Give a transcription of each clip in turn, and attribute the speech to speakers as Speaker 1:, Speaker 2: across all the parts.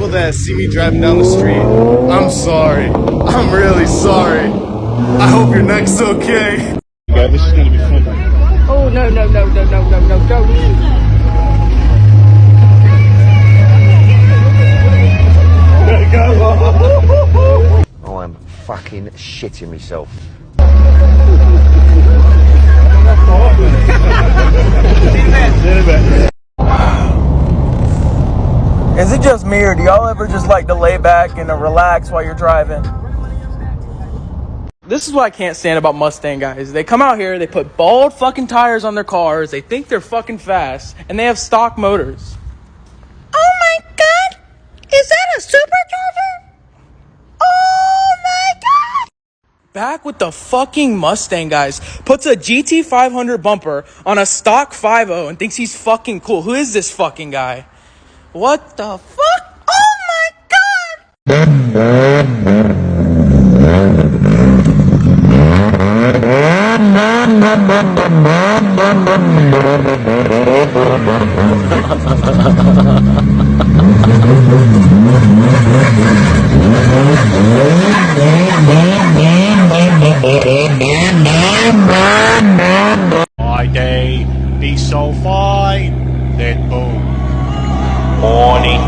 Speaker 1: people that see me driving down the street, I'm sorry. I'm really sorry. I hope your neck's okay.
Speaker 2: Yeah, this is gonna be fun.
Speaker 3: Oh, no, no, no, no, no, no, no, don't.
Speaker 4: Oh, I'm fucking shitting myself.
Speaker 5: Is it just me, or do y'all ever just like to lay back and relax while you're driving? This is what I can't stand about Mustang guys. They come out here, they put bald fucking tires on their cars, they think they're fucking fast, and they have stock motors. Oh my god! Is that a supercharger? Oh my god! Back with the fucking Mustang guys. Puts a GT500 bumper on a stock 5.0 and thinks he's fucking cool. Who is this fucking guy? What the fuck? Oh my god!
Speaker 2: My day be so fine that boom. Morning.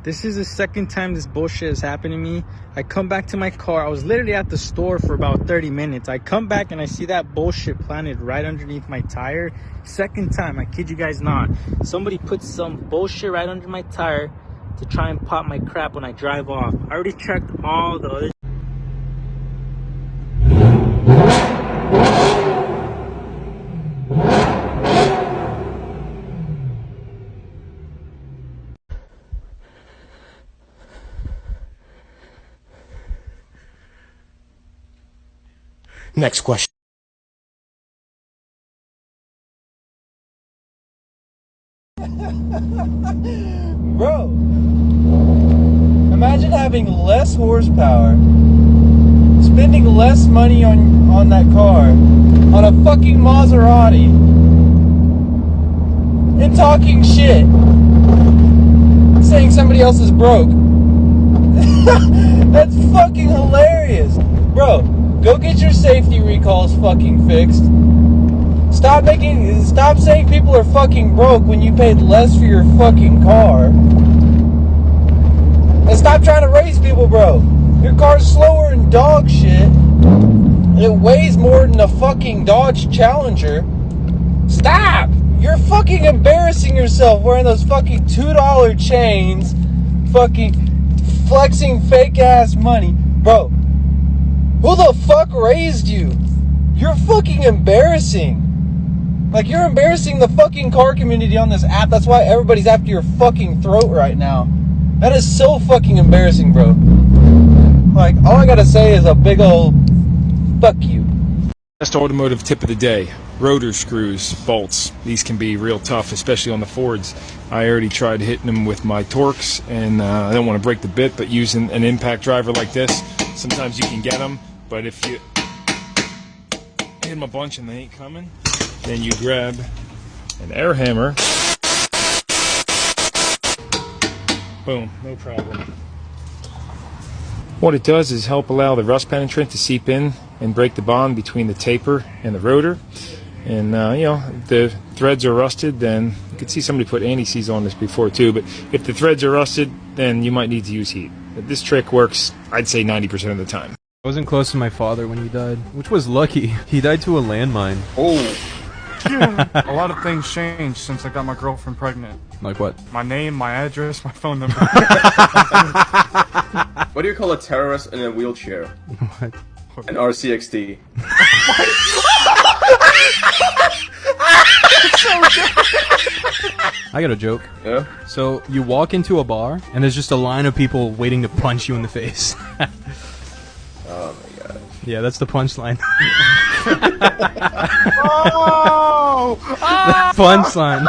Speaker 5: This is the second time this bullshit has happened to me. I come back to my car. I was literally at the store for about 30 minutes. I come back and I see that bullshit planted right underneath my tire. Second time, I kid you guys not. Somebody put some bullshit right under my tire to try and pop my crap when I drive off. I already checked all the other...
Speaker 4: Next question.
Speaker 5: Bro, imagine having less horsepower, spending less money on that car, on a fucking Maserati, and talking shit, saying somebody else is broke. That's fucking hilarious. Bro, go get your safety recalls fucking fixed. Stop saying people are fucking broke when you paid less for your fucking car. And stop trying to race people, bro. Your car's slower than dog shit. It weighs more than a fucking Dodge Challenger. Stop! You're fucking embarrassing yourself wearing those fucking $2 chains, fucking flexing fake ass money. Bro, who the fuck raised you? You're fucking embarrassing. Like, you're embarrassing the fucking car community on this app. That's why everybody's after your fucking throat right now. That is so fucking embarrassing, bro. Like, all I gotta say is a big old fuck you.
Speaker 6: Best automotive tip of the day: rotor screws, bolts. These can be real tough, especially on the Fords. I already tried hitting them with my Torx, and I don't want to break the bit, but using an impact driver like this, sometimes you can get them, but if you hit them a bunch and they ain't coming, then you grab an air hammer. Boom, no problem. What it does is help allow the rust penetrant to seep in and break the bond between the taper and the rotor. And you know, if the threads are rusted, then you could see somebody put anti-seize on this before too, but if the threads are rusted, then you might need to use heat. But this trick works, I'd say 90% of the time.
Speaker 7: I wasn't close to my father when he died, which was lucky. He died to a landmine.
Speaker 6: Oh.
Speaker 8: A lot of things changed since I got my girlfriend pregnant.
Speaker 7: Like what?
Speaker 8: My name, my address, my phone number.
Speaker 9: What do you call a terrorist in a wheelchair?
Speaker 7: What?
Speaker 9: An RCXD.
Speaker 7: I got a joke.
Speaker 9: Yeah?
Speaker 7: So, you walk into a bar, and there's just a line of people waiting to punch you in the face.
Speaker 9: Oh my god.
Speaker 7: Yeah, that's the punchline.
Speaker 8: Oh!
Speaker 7: Punchline.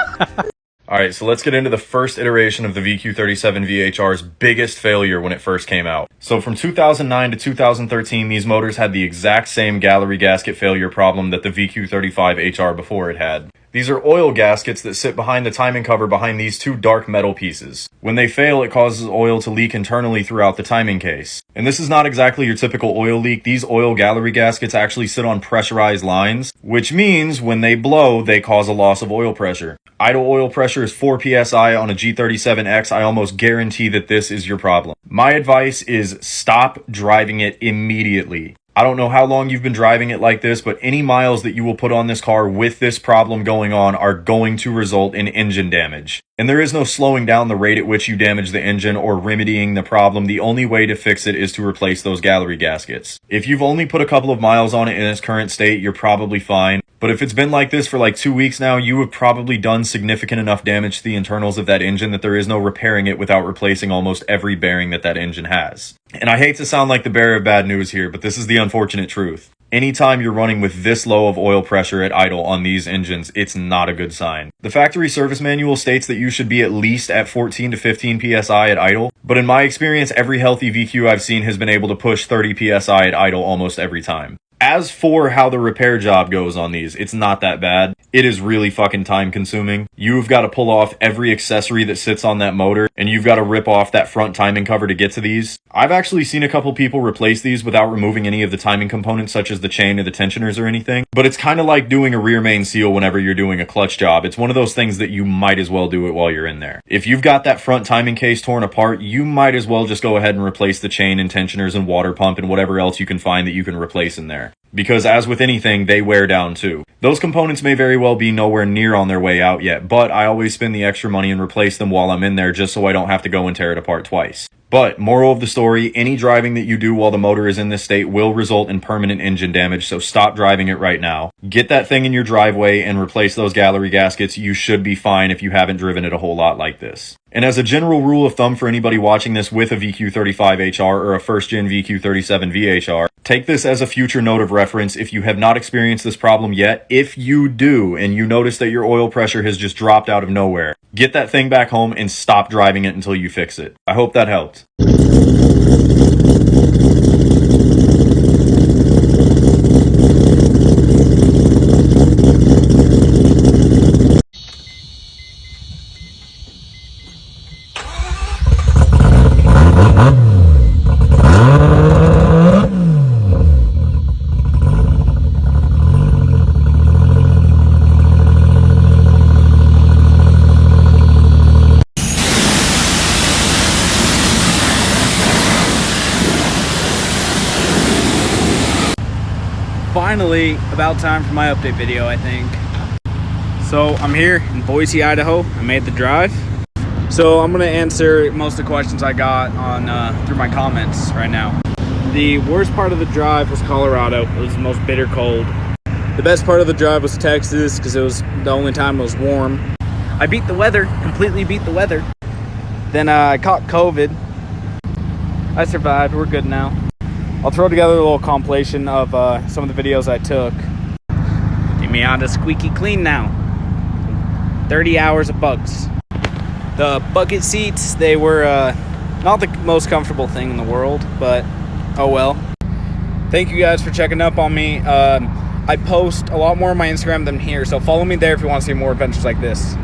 Speaker 1: Alright, so let's get into the first iteration of the VQ37 VHR's biggest failure when it first came out. So from 2009 to 2013, these motors had the exact same gallery gasket failure problem that the VQ35HR before it had. These are oil gaskets that sit behind the timing cover behind these two dark metal pieces. When they fail, it causes oil to leak internally throughout the timing case. And this is not exactly your typical oil leak. These oil gallery gaskets actually sit on pressurized lines, which means when they blow, they cause a loss of oil pressure. Idle oil pressure is 4 psi on a G37X. I almost guarantee that this is your problem. My advice is stop driving it immediately. I don't know how long you've been driving it like this, but any miles that you will put on this car with this problem going on are going to result in engine damage. And there is no slowing down the rate at which you damage the engine or remedying the problem. The only way to fix it is to replace those gallery gaskets. If you've only put a couple of miles on it in its current state, you're probably fine. But if it's been like this for like 2 weeks now, you have probably done significant enough damage to the internals of that engine that there is no repairing it without replacing almost every bearing that engine has. And I hate to sound like the bearer of bad news here, but this is the unfortunate truth. Anytime you're running with this low of oil pressure at idle on these engines, it's not a good sign. The factory service manual states that you should be at least at 14 to 15 psi at idle, but in my experience, every healthy VQ I've seen has been able to push 30 psi at idle almost every time. As for how the repair job goes on these, it's not that bad. It is really fucking time consuming. You've got to pull off every accessory that sits on that motor, and you've got to rip off that front timing cover to get to these. I've actually seen a couple people replace these without removing any of the timing components such as the chain or the tensioners or anything, but it's kind of like doing a rear main seal whenever you're doing a clutch job. It's one of those things that you might as well do it while you're in there. If you've got that front timing case torn apart, you might as well just go ahead and replace the chain and tensioners and water pump and whatever else you can find that you can replace in there. Because as with anything, they wear down too. Those components may very well be nowhere near on their way out yet, but I always spend the extra money and replace them while I'm in there just so I don't have to go and tear it apart twice. But, moral of the story, any driving that you do while the motor is in this state will result in permanent engine damage, so stop driving it right now. Get that thing in your driveway and replace those gallery gaskets. You should be fine if you haven't driven it a whole lot like this. And as a general rule of thumb for anybody watching this with a VQ35HR or a first-gen VQ37 VHR, take this as a future note of reference if you have not experienced this problem yet. If you do, and you notice that your oil pressure has just dropped out of nowhere, get that thing back home and stop driving it until you fix it. I hope that helped.
Speaker 10: Finally, about time for my update video, I think. So I'm here in Boise, Idaho. I made the drive. So I'm gonna answer most of the questions I got on through my comments right now. The worst part of the drive was Colorado. It was the most bitter cold. The best part of the drive was Texas because it was the only time it was warm. I beat the weather, completely beat the weather. Then I caught COVID. I survived, we're good now. I'll throw together a little compilation of some of the videos I took. Get me on to squeaky clean now. 30 hours of bugs. The bucket seats, they were not the most comfortable thing in the world, but oh well. Thank you guys for checking up on me. I post a lot more on my Instagram than here, so follow me there if you want to see more adventures like this.